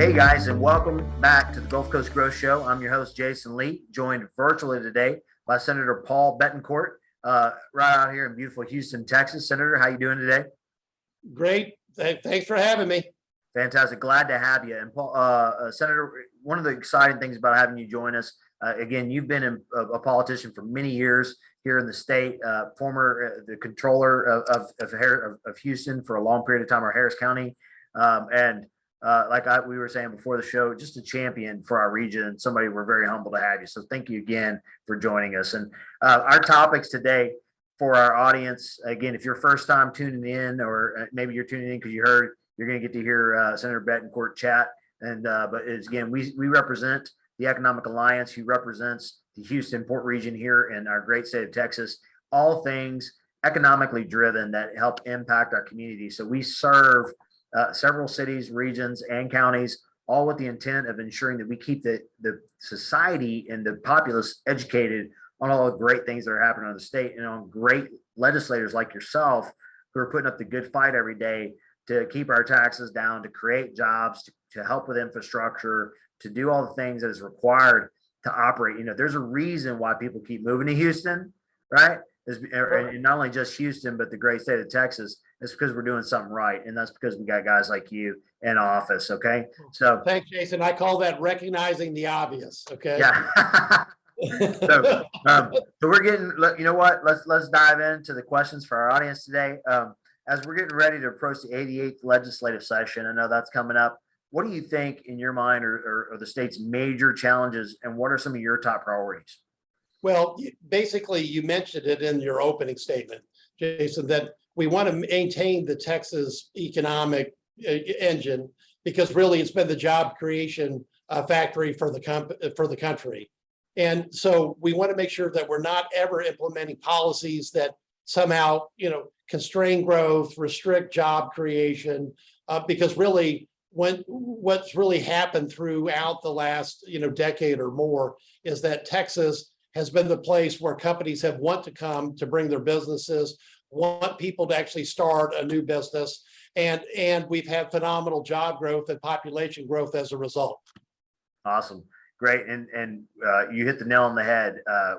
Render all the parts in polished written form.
Hey guys, and welcome back to the Gulf Coast Growth Show. I'm your host, Jason Lee, joined virtually today by Senator Paul Bettencourt, right out here in beautiful Houston, Texas. Senator, how you doing today? Great. Thanks for having me. Fantastic. Glad to have you. And Paul, Senator, one of the exciting things about having you join us, again, you've been a politician for many years here in the state, former the controller of Houston for a long period of time, or Harris County, and we were saying before the show, just a champion for our region and somebody we're very humble to have you. So thank you again for joining us. And our topics today for our audience, again, if you're first time tuning in, or maybe you're tuning in because you heard, you're going to get to hear Senator Bettencourt chat. And but it's, again, we represent the Economic Alliance, who represents the Houston Port region here in our great state of Texas, all things economically driven that help impact our community. So we serve several cities, regions, and counties, all with the intent of ensuring that we keep the society and the populace educated on all the great things that are happening in the state, and on great legislators like yourself who are putting up the good fight every day to keep our taxes down, to create jobs, to help with infrastructure, to do all the things that is required to operate. You know, there's a reason why people keep moving to Houston, right? And not only just Houston, but the great state of Texas. It's because we're doing something right, and that's because we got guys like you in office. Okay, so thanks, Jason. I call that recognizing the obvious. Okay. Yeah. so we're getting. You know what? Let's dive into the questions for our audience today. As we're getting ready to approach the 88th legislative session, I know that's coming up. What do you think, in your mind, are the state's major challenges, and what are some of your top priorities? Well, basically, you mentioned it in your opening statement, Jason, that we want to maintain the Texas economic engine, because really it's been the job creation factory for the country. And so we want to make sure that we're not ever implementing policies that somehow, constrain growth, restrict job creation, because really what's really happened throughout the last, decade or more is that Texas has been the place where companies have want to come to bring their businesses, want people to actually start a new business, and we've had phenomenal job growth and population growth as a result. Awesome, great, and you hit the nail on the head.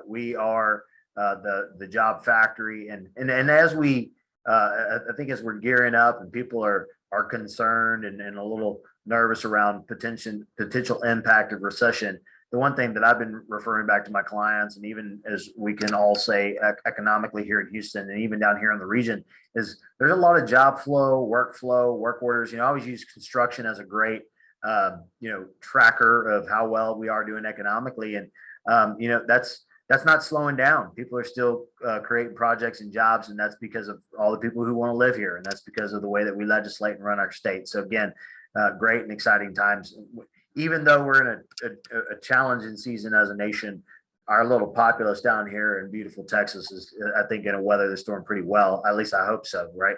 We are the job factory, and as we, I think as we're gearing up and people are concerned and a little nervous around potential impact of recession. The one thing that I've been referring back to my clients, and even as we can all say economically here in Houston and even down here in the region, is there's a lot of job flow, workflow, work orders. I always use construction as a great, tracker of how well we are doing economically. And, that's not slowing down. People are still creating projects and jobs, and that's because of all the people who want to live here. And that's because of the way that we legislate and run our state. So again, great and exciting times. Even though we're in a challenging season as a nation, our little populace down here in beautiful Texas is, I think, going to weather the storm pretty well. At least I hope so, right?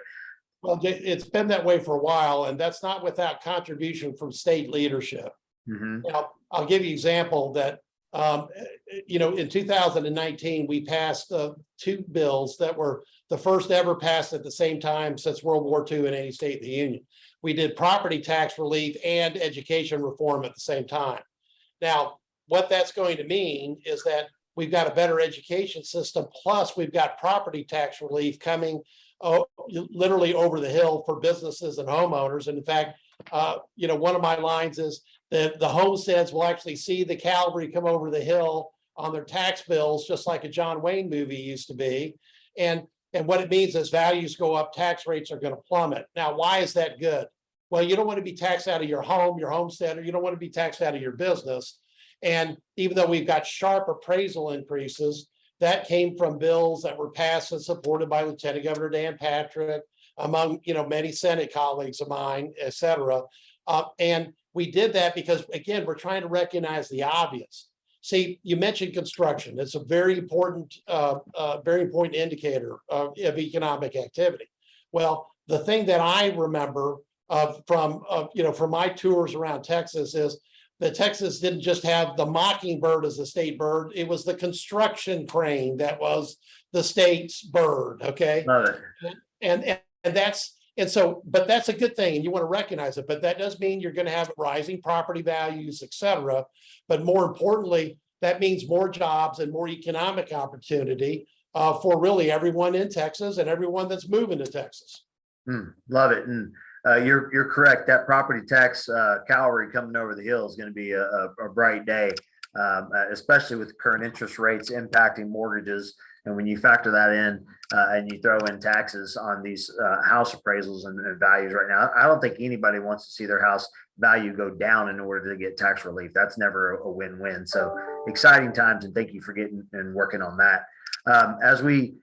Well, it's been that way for a while, and that's not without contribution from state leadership. Mm-hmm. Now, I'll give you an example that, in 2019, we passed two bills that were the first ever passed at the same time since World War II in any state in the Union. We did property tax relief and education reform at the same time. Now, what that's going to mean is that we've got a better education system, plus we've got property tax relief coming literally over the hill for businesses and homeowners. And in fact, one of my lines is that the homesteads will actually see the cavalry come over the hill on their tax bills, just like a John Wayne movie used to be. And what it means is values go up, tax rates are going to plummet. Now, why is that good? Well, you don't want to be taxed out of your home, your homestead, or you don't want to be taxed out of your business. And even though we've got sharp appraisal increases, that came from bills that were passed and supported by Lieutenant Governor Dan Patrick, among many Senate colleagues of mine, et cetera. And we did that because, again, we're trying to recognize the obvious. See, you mentioned construction. It's a very important indicator of economic activity. Well, the thing that I remember from my tours around Texas is that Texas didn't just have the mockingbird as the state bird; it was the construction crane that was the state's bird. Okay, Love it. And that's And so, but that's a good thing, and you want to recognize it, but that does mean you're going to have rising property values, et cetera. But more importantly, that means more jobs and more economic opportunity for really everyone in Texas and everyone that's moving to Texas. Love it. And you're correct. That property tax Calvary coming over the hill is going to be a bright day, especially with current interest rates impacting mortgages. And when you factor that in and you throw in taxes on these house appraisals and values right now, I don't think anybody wants to see their house value go down in order to get tax relief. That's never a win-win. So exciting times, and thank you for getting and working on that. As we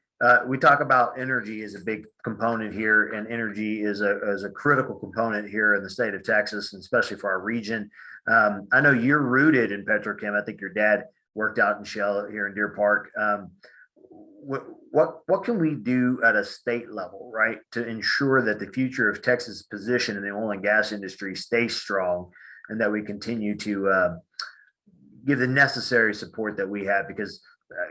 talk about energy is a big component here, and energy is a critical component here in the state of Texas, and especially for our region. I know you're rooted in petrochem. I think your dad worked out in Shell here in Deer Park. What can we do at a state level, right, to ensure that the future of Texas' position in the oil and gas industry stays strong, and that we continue to give the necessary support that we have? Because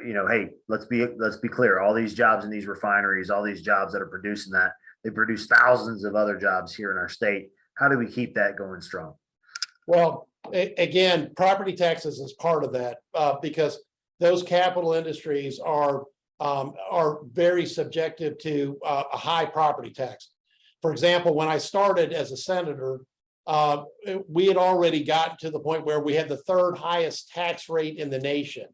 hey, let's be clear. All these jobs in these refineries, all these jobs that are producing that, they produce thousands of other jobs here in our state. How do we keep that going strong? Well, again, property taxes is part of that because those capital industries are very subjective to a high property tax. For example, when I started as a senator, we had already gotten to the point where we had the third highest tax rate in the nation.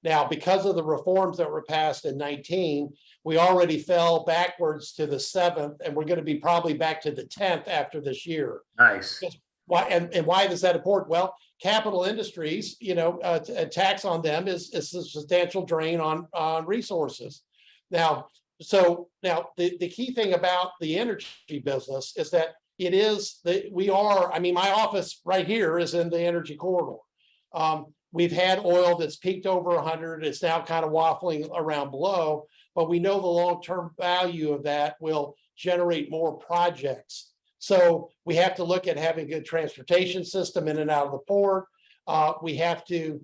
Now, because of the reforms that were passed in 19, we already fell backwards to the 7th, and we're going to be probably back to the 10th after this year. Nice. Why and why is that important? Well, capital industries, a tax on them is a substantial drain on resources. Now, the key thing about the energy business is that my office right here is in the energy corridor. We've had oil that's peaked over 100. It's now kind of waffling around below, but we know the long-term value of that will generate more projects. So we have to look at having a good transportation system in and out of the port. We have to,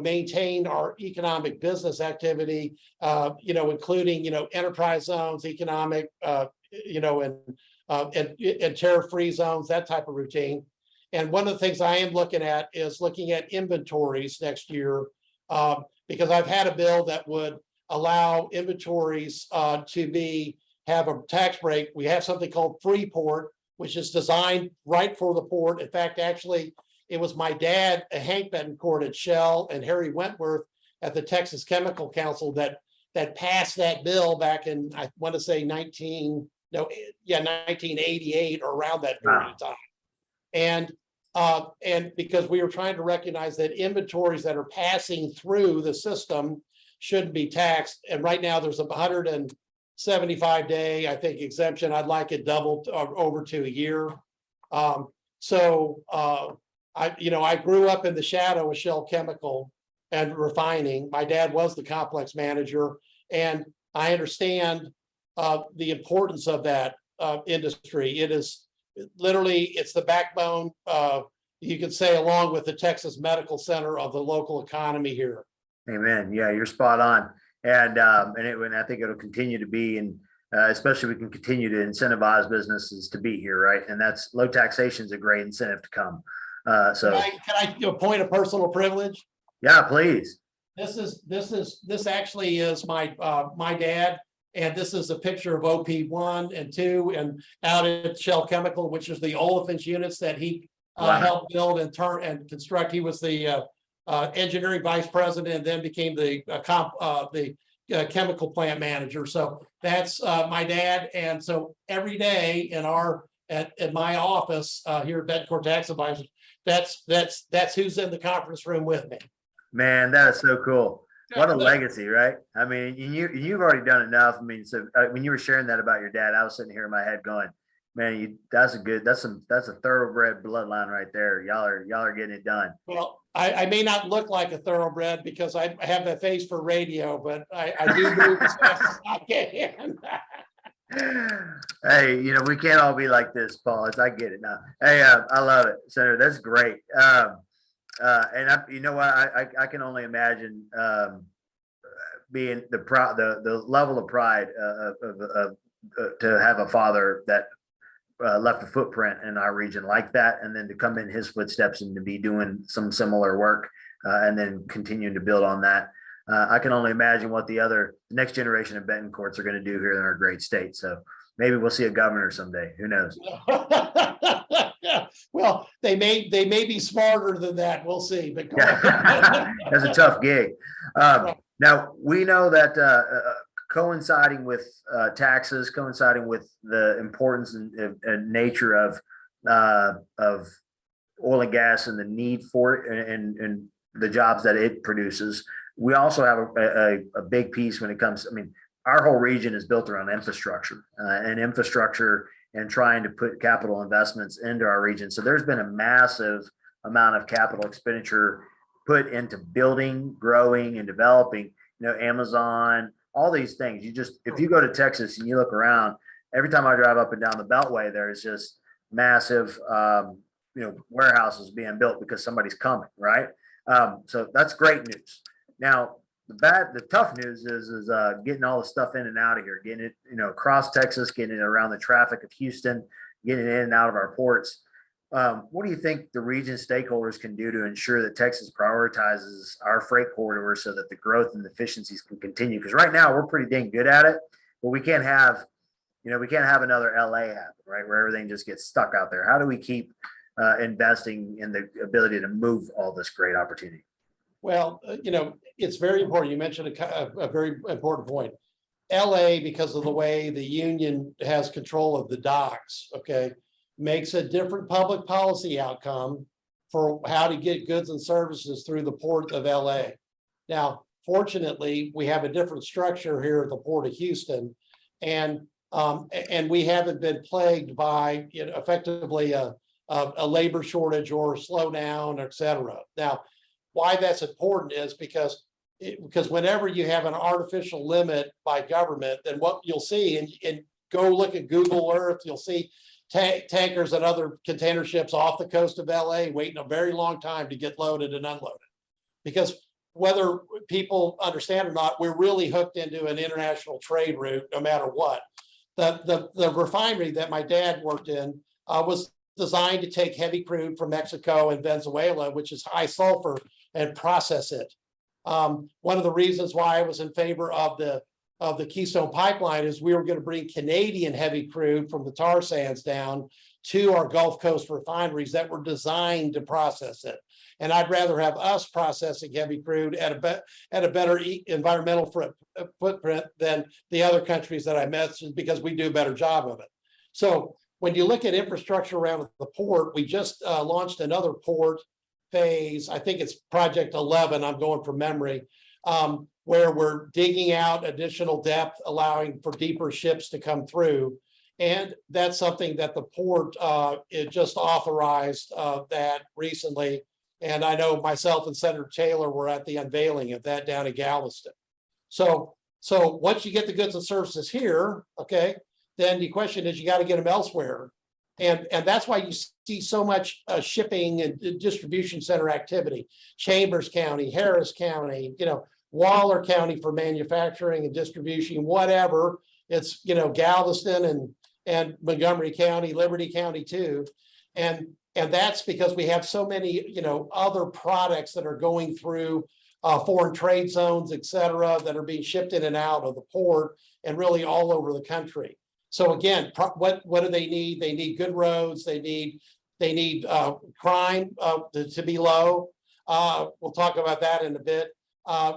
maintain our economic business activity, including, enterprise zones, economic, and tariff-free zones, that type of routine. And one of the things I am looking at is looking at inventories next year, because I've had a bill that would allow inventories to have a tax break. We have something called Freeport, which is designed right for the port. In fact, actually, it was my dad, Hank Bettencourt at Shell, and Harry Wentworth at the Texas Chemical Council that passed that bill back in, I want to say 1988 or around that period of time. And because we were trying to recognize that inventories that are passing through the system shouldn't be taxed. And right now there's a 175-day, I think, exemption. I'd like it doubled over to a year. I grew up in the shadow of Shell Chemical and Refining. My dad was the complex manager, and I understand the importance of that industry. It is literally, it's the backbone, you could say, along with the Texas Medical Center of the local economy here. Amen. Yeah, you're spot on. And I think it'll continue to be, and especially we can continue to incentivize businesses to be here, right? And that's low taxation is a great incentive to come. Can I point a personal privilege? Yeah, please. This actually is my dad. And this is a picture of OP1 and 2 and out at Shell Chemical, which is the olefins units that he helped build and construct. He was the engineering vice president and then became the chemical plant manager. So that's my dad. And so every day at my office here at Bettencourt Tax Advisors, that's who's in the conference room with me. Man, that is so cool. What a legacy, right? I mean, you've already done enough. I mean, so when you were sharing that about your dad, I was sitting here in my head going, man, that's a thoroughbred bloodline right there. Y'all are getting it done. Well, I may not look like a thoroughbred because I have that face for radio, but I do move as fast as I can. Hey, we can't all be like this, Paul. I get it now. Hey, I love it, Senator. That's great. And I can only imagine being the level of pride of to have a father that left a footprint in our region like that, and then to come in his footsteps and to be doing some similar work, and then continuing to build on that. I can only imagine what the next generation of Bettencourts are going to do here in our great state. So maybe we'll see a governor someday. Who knows? Well, they may be smarter than that. We'll see. But Yeah. That's a tough gig. Now we know that coinciding with taxes, coinciding with the importance and nature of oil and gas and the need for it, and the jobs that it produces, we also have a big piece when it comes. I mean, our whole region is built around infrastructure and trying to put capital investments into our region. So there's been a massive amount of capital expenditure put into building, growing, and developing. Amazon, all these things. If you go to Texas and you look around, every time I drive up and down the Beltway, there's just massive, warehouses being built because somebody's coming, right? So that's great news. Now, the tough news is getting all the stuff in and out of here, getting it, across Texas, getting it around the traffic of Houston, getting it in and out of our ports. What do you think the region stakeholders can do to ensure that Texas prioritizes our freight corridor so that the growth and efficiencies can continue? Because right now we're pretty dang good at it, but we can't have another LA happen, right? Where everything just gets stuck out there. How do we keep investing in the ability to move all this great opportunity? Well, it's very important. You mentioned a very important point. LA, because of the way the union has control of the docks, okay, makes a different public policy outcome for how to get goods and services through the port of LA. Now, fortunately, we have a different structure here at the Port of Houston, and we haven't been plagued by effectively a labor shortage or slowdown, et cetera. Now, why that's important is because whenever you have an artificial limit by government, then what you'll see, and go look at Google Earth, you'll see tankers and other container ships off the coast of LA waiting a very long time to get loaded and unloaded. Because whether people understand or not, we're really hooked into an international trade route no matter what. The refinery that my dad worked in was designed to take heavy crude from Mexico and Venezuela, which is high sulfur, and process it. One of the reasons why I was in favor of the Keystone Pipeline is we were going to bring Canadian heavy crude from the tar sands down to our Gulf Coast refineries that were designed to process it. And I'd rather have us processing heavy crude at a better environmental footprint than the other countries that I mentioned, because we do a better job of it. So when you look at infrastructure around the port, we just launched another port phase. I think it's Project 11. I'm going from memory. Where we're digging out additional depth, allowing for deeper ships to come through. And that's something that the port it just authorized that recently. And I know myself and Senator Taylor were at the unveiling of that down in Galveston. So once you get the goods and services here, okay, then the question is you got to get them elsewhere. And that's why you see so much shipping and distribution center activity. Chambers County, Harris County, Waller County for manufacturing and distribution, whatever. It's, Galveston and Montgomery County, Liberty County too. And that's because we have so many, other products that are going through foreign trade zones, et cetera, that are being shipped in and out of the port and really all over the country. So again, what do they need? They need good roads. They need crime to be low. We'll talk about that in a bit.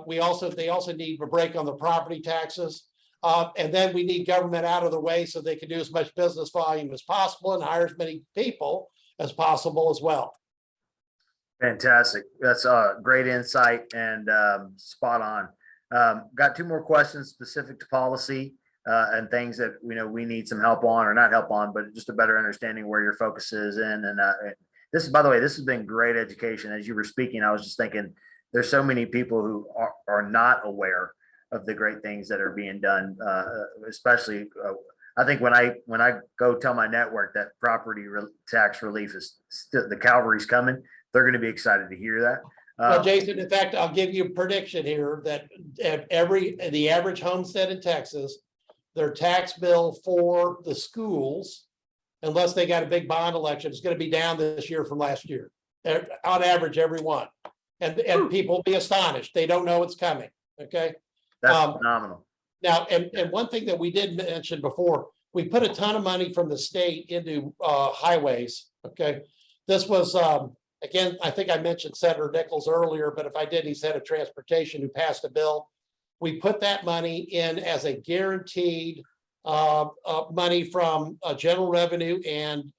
They also need a break on the property taxes. And then we need government out of the way so they can do as much business volume as possible and hire as many people as possible as well. Fantastic. That's a great insight and spot on. Got two more questions specific to policy and things that we need some help on, or not help on, but just a better understanding where your focus is in. And this, by the way, this has been great education. As you were speaking, I was just thinking there's so many people who are not aware of the great things that are being done, especially I think when I go tell my network that property tax relief is still, the cavalry's coming, they're going to be excited to hear that. Well, Jason, in fact, I'll give you a prediction here that the average homestead in Texas their tax bill for the schools, unless they got a big bond election, is going to be down this year from last year, on average, every one. And people will be astonished. They don't know it's coming. Okay. That's phenomenal. Now, and one thing that we did mention before, we put a ton of money from the state into highways. Okay. This was, again, I think I mentioned Senator Nichols earlier, but if I did, he's head of transportation who passed a bill. We put that money in as a guaranteed money from general revenue and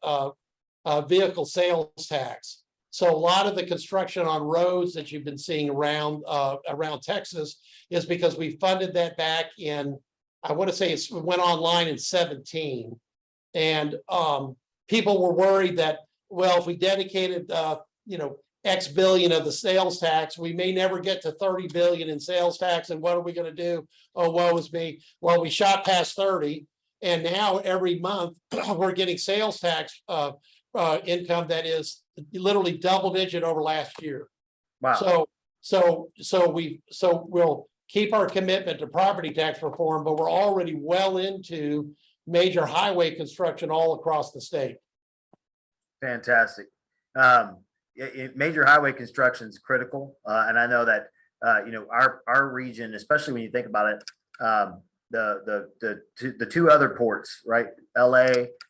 vehicle sales tax. So a lot of the construction on roads that you've been seeing around Texas is because we funded that back in, I want to say it went online in 2017. And people were worried that, well, if we dedicated, X billion of the sales tax, we may never get to 30 billion in sales tax. And what are we going to do? Oh, woe is me. Well, we shot past 30. And now every month we're getting sales tax income that is literally double digit over last year. Wow. So we'll keep our commitment to property tax reform, but we're already well into major highway construction all across the state. Fantastic. Major highway construction is critical, and I know that our region, especially when you think about it, the two other ports, right, LA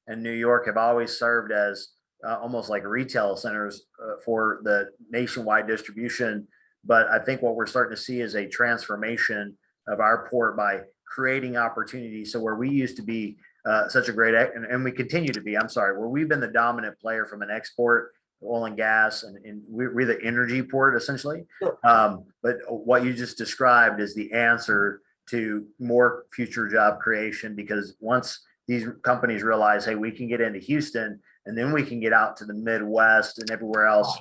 and New York, have always served as almost like retail centers for the nationwide distribution. But I think what we're starting to see is a transformation of our port by creating opportunities. So where we used to be such a great, and we continue to be, where we've been the dominant player from an export, oil and gas, and we're the energy port essentially. Sure. But what you just described is the answer to more future job creation, because once these companies realize, hey, we can get into Houston and then we can get out to the Midwest and everywhere else,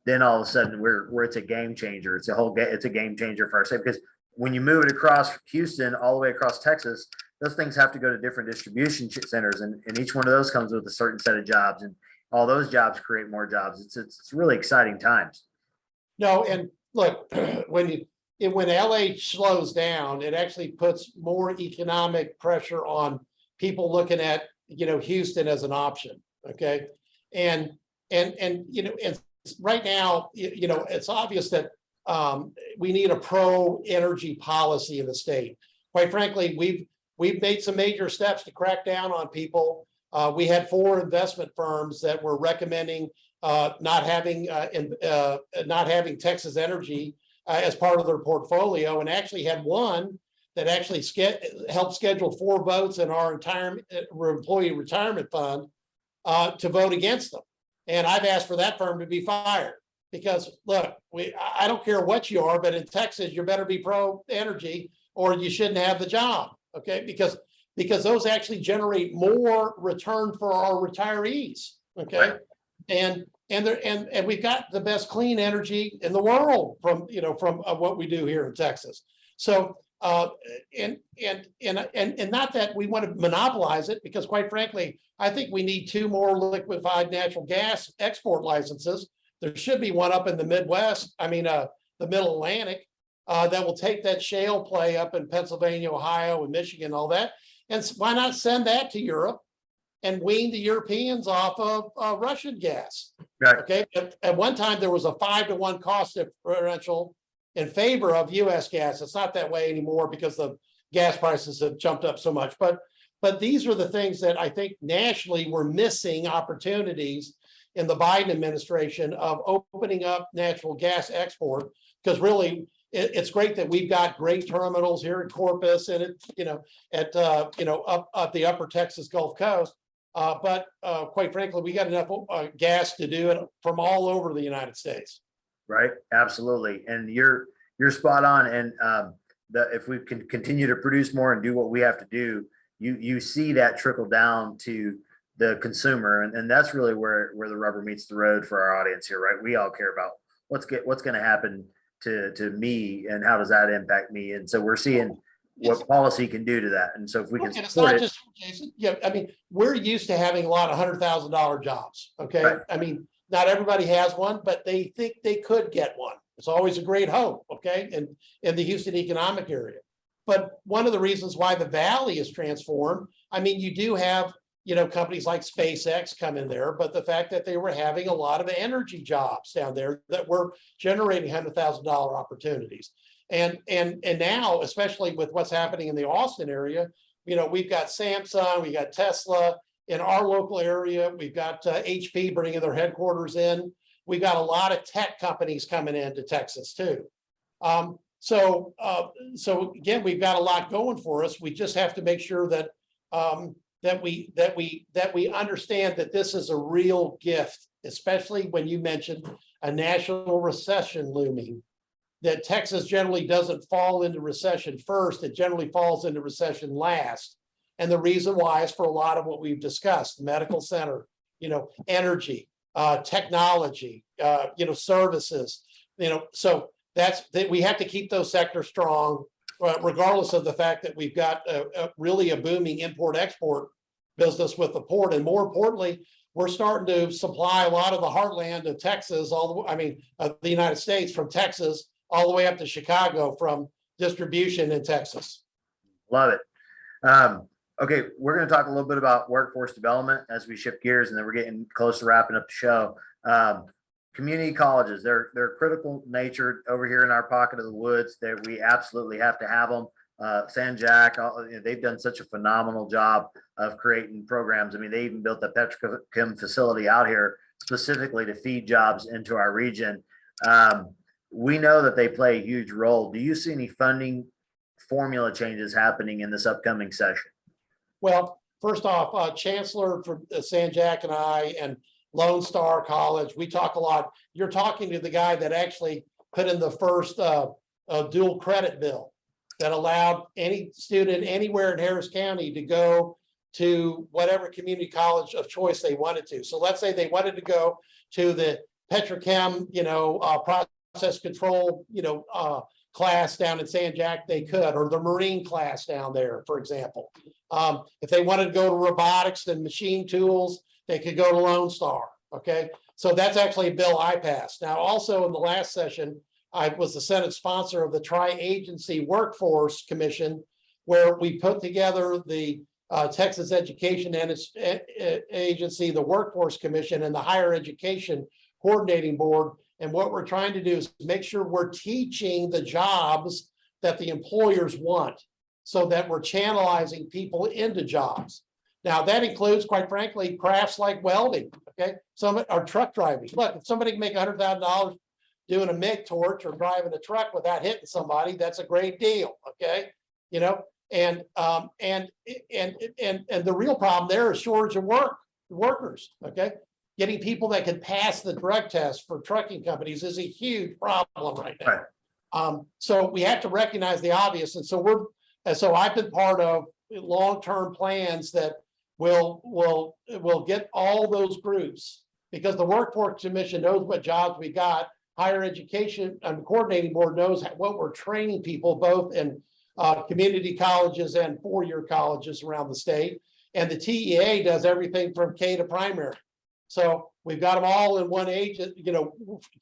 then all of a sudden it's a game changer. It's a game changer for our state, because when you move it across Houston all the way across Texas, those things have to go to different distribution centers, and each one of those comes with a certain set of jobs, and all those jobs create more jobs. It's really exciting times. No, and look, when LA slows down, it actually puts more economic pressure on people looking at, Houston as an option. Okay. And right now, it's obvious that we need a pro energy policy in the state. Quite frankly, we've made some major steps to crack down on people. We had 4 investment firms that were recommending not having Texas Energy as part of their portfolio, and actually had one that actually helped schedule 4 votes in our employee retirement fund to vote against them. And I've asked for that firm to be fired, because look, I don't care what you are, but in Texas, you better be pro energy or you shouldn't have the job. Okay, because those actually generate more return for our retirees. Okay, right. And we've got the best clean energy in the world from what we do here in Texas. So and not that we want to monopolize it, because quite frankly, I think we need 2 more liquefied natural gas export licenses. There should be one up in the Midwest, the Middle Atlantic, that will take that shale play up in Pennsylvania, Ohio, and Michigan, all that. And why not send that to Europe and wean the Europeans off of Russian gas? Right. Okay. At one time, there was a 5-to-1 cost differential in favor of U.S. gas. It's not that way anymore because the gas prices have jumped up so much. But these are the things that I think nationally we're missing opportunities in the Biden administration of opening up natural gas export, because really it's great that we've got great terminals here in Corpus and up the upper Texas Gulf Coast. But quite frankly, we got enough gas to do it from all over the United States. Right. Absolutely. And you're spot on. And if we can continue to produce more and do what we have to do, you see that trickle down to the consumer. And that's really where the rubber meets the road for our audience here, right? We all care about what's going to happen to me and how does that impact me. And so we're seeing what policy can do to that. And so if we can support it. Jason, we're used to having a lot of $100,000 jobs. Okay. Right. Not everybody has one, but they think they could get one. It's always a great hope. Okay. And in the Houston economic area. But one of the reasons why the Valley is transformed, I mean, you do have, companies like SpaceX come in there, but the fact that they were having a lot of energy jobs down there that were generating $100,000 opportunities. And now, especially with what's happening in the Austin area, we've got Samsung, we got Tesla in our local area. We've got HP bringing their headquarters in. We've got a lot of tech companies coming into Texas too. So again, we've got a lot going for us. We just have to make sure that that we understand that this is a real gift, especially when you mentioned a national recession looming. That Texas generally doesn't fall into recession first; it generally falls into recession last. And the reason why is for a lot of what we've discussed: medical center, energy, technology, services. So that's that we have to keep those sectors strong, regardless of the fact that we've got really a booming import-export business with the port. And more importantly, we're starting to supply a lot of the heartland of Texas, of the United States, from Texas all the way up to Chicago from distribution in Texas. Love it. Okay, we're going to talk a little bit about workforce development as we shift gears, and then we're getting close to wrapping up the show. Community colleges, they're critical nature over here in our pocket of the woods. That we absolutely have to have them. San Jack, they've done such a phenomenal job of creating programs. I mean, they even built the petrochem facility out here specifically to feed jobs into our region. We know that they play a huge role. Do you see any funding formula changes happening in this upcoming session? Well, first off, Chancellor from San Jack and I and Lone Star College, we talk a lot. You're talking to the guy that actually put in the first dual credit bill that allowed any student anywhere in Harris County to go to whatever community college of choice they wanted to. So let's say they wanted to go to the petrochem, process control, class down in San Jack, they could, or the Marine class down there, for example. If they wanted to go to robotics and machine tools, they could go to Lone Star. Okay, so that's actually a bill I passed. Now, also in the last session, I was the Senate sponsor of the Tri-Agency Workforce Commission, where we put together the Texas Education and its agency, the Workforce Commission, and the Higher Education Coordinating Board. And what we're trying to do is make sure we're teaching the jobs that the employers want, so that we're channelizing people into jobs. Now, that includes, quite frankly, crafts like welding, okay? Some are truck driving. Look, if somebody can make $100,000 doing a MIG torch or driving a truck without hitting somebody, that's a great deal, okay? And the real problem there is shortage of workers, okay? Getting people that can pass the drug test for trucking companies is a huge problem right now. Right. So we have to recognize the obvious. And so I've been part of long-term plans that will get all those groups, because the Workforce Commission knows what jobs we got. Higher Education and Coordinating Board knows what we're training people, both in community colleges and four-year colleges around the state. And the TEA does everything from K to primary. So we've got them all in one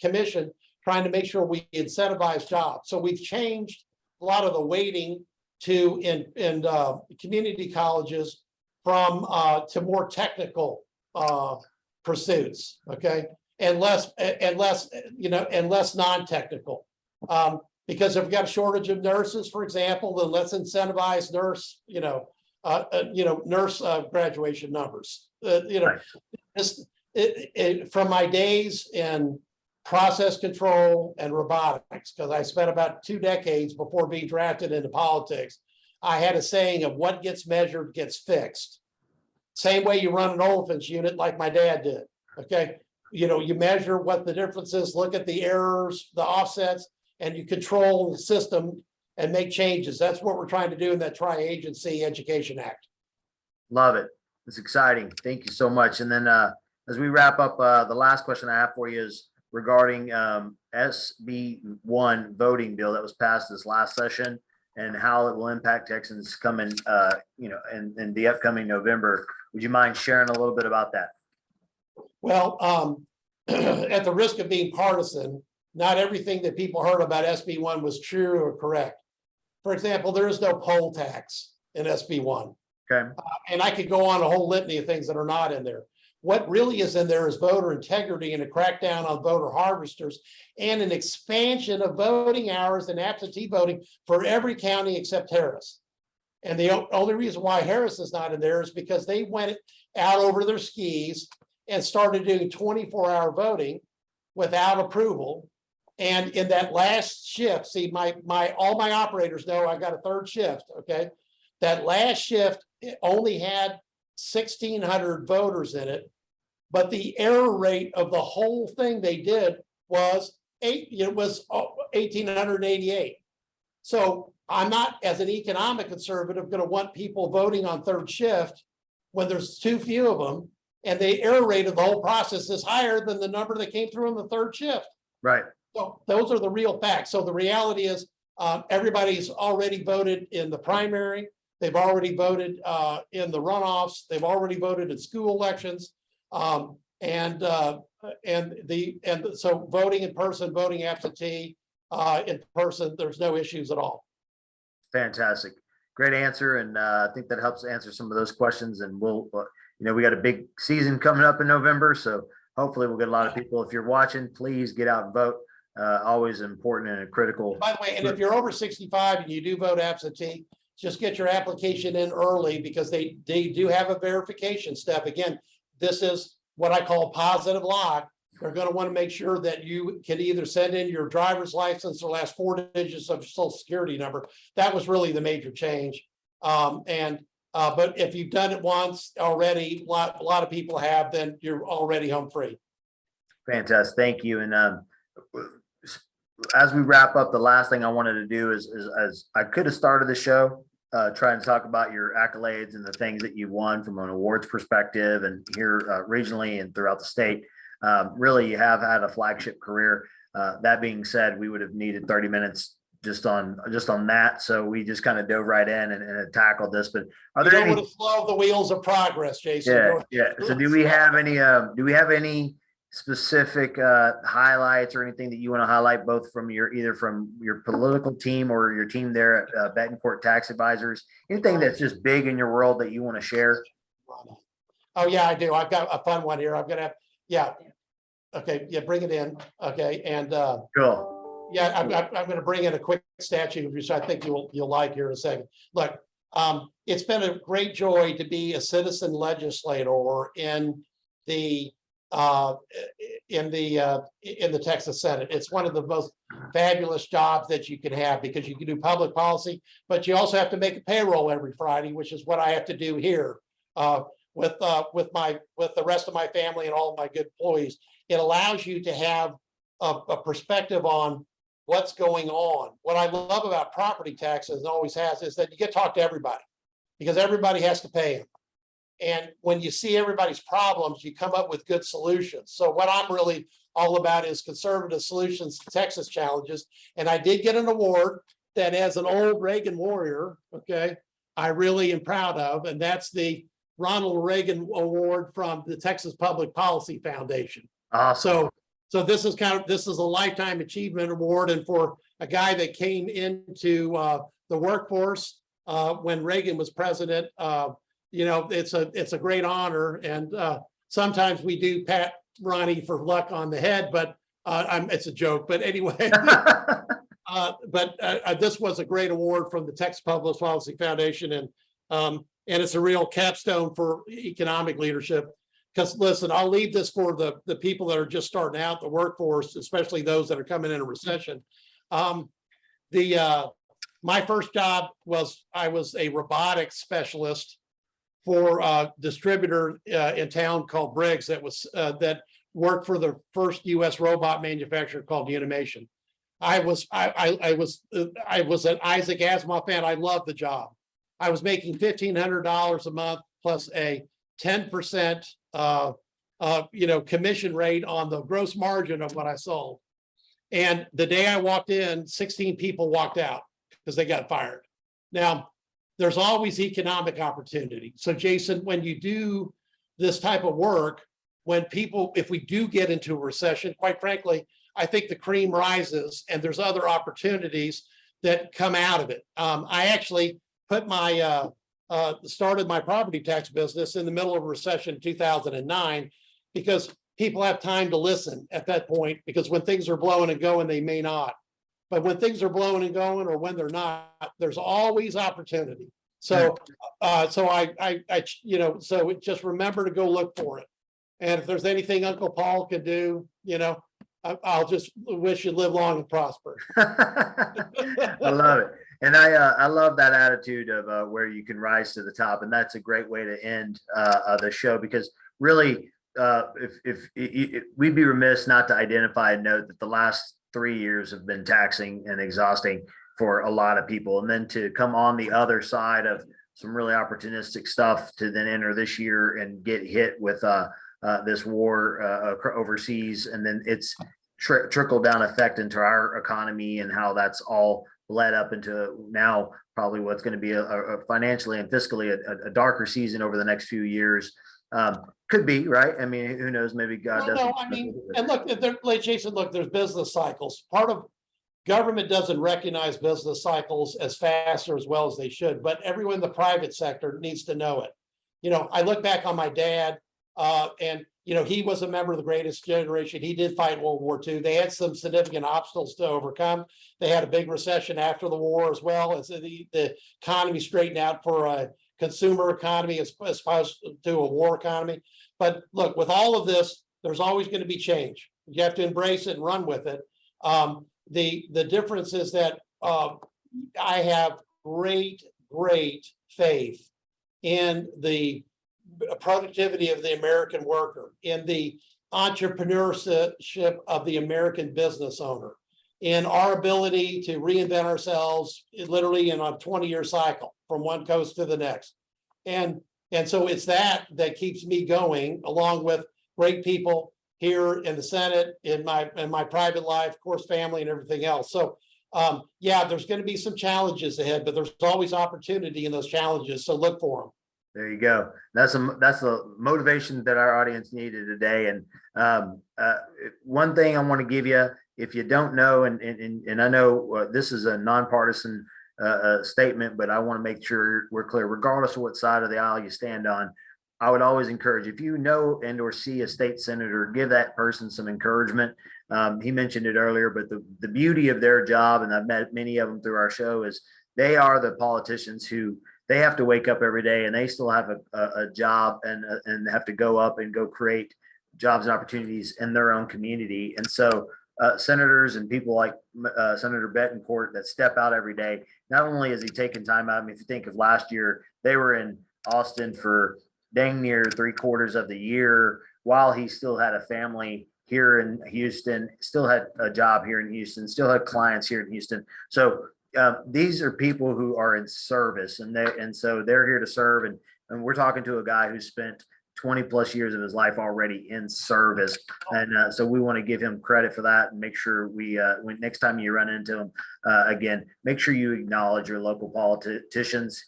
commission, trying to make sure we incentivize jobs. So we've changed a lot of the weighting to in community colleges from to more technical pursuits, okay, and less non-technical. Because if we've got a shortage of nurses, for example, then let's incentivize nurse, nurse graduation numbers. Right. From my days in process control and robotics, because I spent about 2 decades before being drafted into politics, I had a saying of what gets measured gets fixed. Same way you run an olefins unit like my dad did, okay? You measure what the difference is, look at the errors, the offsets, and you control the system and make changes. That's what we're trying to do in that Tri-Agency Education Act. Love it. It's exciting. Thank you so much. And then as we wrap up, the last question I have for you is regarding SB1 voting bill that was passed this last session, and how it will impact Texans coming, in the upcoming November. Would you mind sharing a little bit about that? Well, at the risk of being partisan, not everything that people heard about SB1 was true or correct. For example, there is no poll tax in SB1. Okay. And I could go on a whole litany of things that are not in there. What really is in there is voter integrity and a crackdown on voter harvesters and an expansion of voting hours and absentee voting for every county except Harris. And the only reason why Harris is not in there is because they went out over their skis and started doing 24-hour voting without approval. And in that last shift, see, all my operators know I've got a third shift, okay? That last shift only had 1,600 voters in it, but the error rate of the whole thing they did was 1,888. So I'm not, as an economic conservative, going to want people voting on third shift when there's too few of them, and the error rate of the whole process is higher than the number that came through in the third shift. Right. So those are the real facts. So the reality is everybody's already voted in the primary. They've already voted in the runoffs. They've already voted in school elections. So voting in person, voting absentee, in person, there's no issues at all. Fantastic. Great answer. And I think that helps answer some of those questions. And we'll, we got a big season coming up in November. So hopefully we'll get a lot of people. If you're watching, please get out and vote. Always important and critical. By the way, and if you're over 65 and you do vote absentee, just get your application in early because they do have a verification step. Again, this is what I call positive lock. They're going to want to make sure that you can either send in your driver's license or last 4 digits of your social security number. That was really the major change. But if you've done it once already, a lot of people have, then you're already home free. Fantastic. Thank you. And as we wrap up, the last thing I wanted to do is as I could have started the show trying to talk about your accolades and the things that you've won from an awards perspective and here regionally and throughout the state. Really, you have had a flagship career. That being said, we would have needed 30 minutes just on that. So we just kind of dove right in and tackled this. But are there any slow the wheels of progress, Jason? Yeah. So do we have any specific highlights or anything that you want to highlight, both from either from your political team or your team there at Bettencourt Tax Advisors? Anything that's just big in your world that you want to share? Oh yeah, I do. I've got a fun one here. I'm gonna have, yeah. Okay, yeah, bring it in. Okay, and cool. Yeah, I'm going to bring in a quick statue, which I think you'll like here in a second. Look, it's been a great joy to be a citizen legislator in the Texas Senate. It's one of the most fabulous jobs that you can have because you can do public policy, but you also have to make a payroll every Friday, which is what I have to do here with the rest of my family and all of my good employees. It allows you to have a perspective on what's going on. What I love about property taxes and always has is that you get to talk to everybody because everybody has to pay them. And when you see everybody's problems, you come up with good solutions. So what I'm really all about is conservative solutions to Texas challenges. And I did get an award that as an old Reagan warrior, okay, I really am proud of, and that's the Ronald Reagan Award from the Texas Public Policy Foundation. Awesome. So this is a lifetime achievement award, and for a guy that came into the workforce when Reagan was president, it's a great honor. And sometimes we do pat Ronnie for luck on the head, but it's a joke. But anyway, this was a great award from the Texas Public Policy Foundation, and it's a real capstone for economic leadership. Because listen, I'll leave this for the people that are just starting out the workforce, especially those that are coming in a recession. My first job was I was a robotics specialist for a distributor in town called Briggs that worked for the first U.S. robot manufacturer called Unimation. I was an Isaac Asimov fan. I loved the job. I was making $1,500 a month plus a 10% commission rate on the gross margin of what I sold. And the day I walked in, 16 people walked out because they got fired. Now, there's always economic opportunity. So Jason, when you do this type of work, if we do get into a recession, quite frankly, I think the cream rises and there's other opportunities that come out of it. I actually put my started my property tax business in the middle of a recession in 2009 because people have time to listen at that point, because when things are blowing and going, they may not. But when things are blowing and going, or when they're not, there's always opportunity. So, so just remember to go look for it. And if there's anything Uncle Paul can do, I'll just wish you live long and prosper. I love it. And I love that attitude of where you can rise to the top. And that's a great way to end the show, because really, if we'd be remiss not to identify and note that the last 3 years have been taxing and exhausting for a lot of people. And then to come on the other side of some really opportunistic stuff to then enter this year and get hit with this war overseas, and then it's trickle down effect into our economy and how that's all led up into now probably what's going to be a financially and fiscally a darker season over the next few years. Could be, right? I mean, who knows? Maybe God doesn't. No, I mean, and look, like Jason, look, there's business cycles. Part of government doesn't recognize business cycles as fast or as well as they should, but everyone in the private sector needs to know it. I look back on my dad, and he was a member of the greatest generation. He did fight World War II. They had some significant obstacles to overcome. They had a big recession after the war, as well as the economy straightened out for a consumer economy as opposed to a war economy. But look, with all of this, there's always going to be change. You have to embrace it and run with it. The difference is that I have great faith in the productivity of the American worker, in the entrepreneurship of the American business owner, in our ability to reinvent ourselves literally in a 20-year cycle from one coast to the next. And so it's that keeps me going, along with great people here in the Senate, in my private life, of course, family and everything else. So yeah, there's going to be some challenges ahead, but there's always opportunity in those challenges. So look for them. There you go. That's the motivation that our audience needed today. And one thing I want to give you, if you don't know, and I know this is a nonpartisan statement, but I want to make sure we're clear, regardless of what side of the aisle you stand on. I would always encourage, if you know and or see a state senator, give that person some encouragement. He mentioned it earlier, but the beauty of their job, and I've met many of them through our show, is they are the politicians who they have to wake up every day and they still have a job and have to go up and go create jobs and opportunities in their own community. And so senators and people like Senator Bettencourt that step out every day, not only is he taking time out, I mean, if you think of last year, they were in Austin for dang near 3/4 of the year while he still had a family here in Houston, still had a job here in Houston, still had clients here in Houston. So these are people who are in service, and so they're here to serve. And we're talking to a guy who spent 20 plus years of his life already in service. And so we want to give him credit for that, and make sure when next time you run into him again, make sure you acknowledge your local politicians,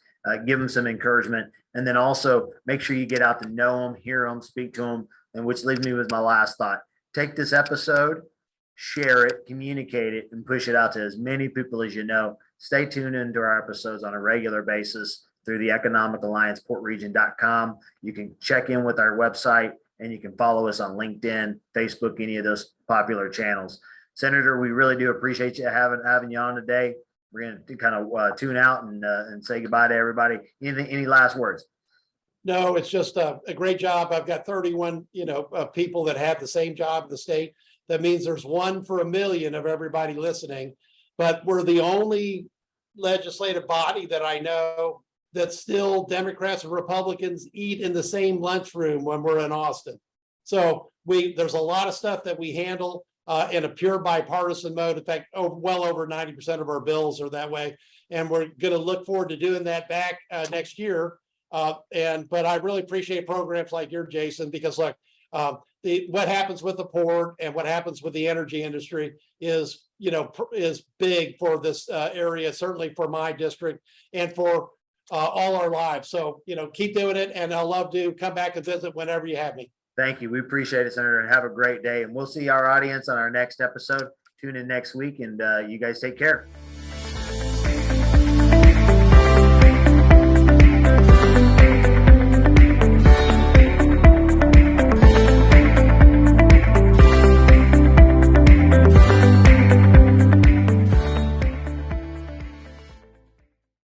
give them some encouragement, and then also make sure you get out to know them, hear them, speak to them. And which leaves me with my last thought. Take this episode, share it, communicate it, and push it out to as many people as you know. Stay tuned into our episodes on a regular basis through the Economic Alliance portregion.com. You can check in with our website, and you can follow us on LinkedIn, Facebook, any of those popular channels. Senator, we really do appreciate you having you on today. We're going to kind of tune out and say goodbye to everybody. Any last words? No, it's just a great job. I've got 31, people that have the same job in the state. That means there's 1 for 1,000,000 of everybody listening. But we're the only legislative body that I know that still Democrats and Republicans eat in the same lunchroom when we're in Austin. So there's a lot of stuff that we handle in a pure bipartisan mode. In fact, well over 90% of our bills are that way. And we're going to look forward to doing that back next year. But I really appreciate programs like yours, Jason, because look, what happens with the port and what happens with the energy industry is big for this area, certainly for my district and for all our lives. So, keep doing it, and I'll love to come back and visit whenever you have me. Thank you. We appreciate it, Senator, and have a great day. And we'll see our audience on our next episode. Tune in next week, and you guys take care.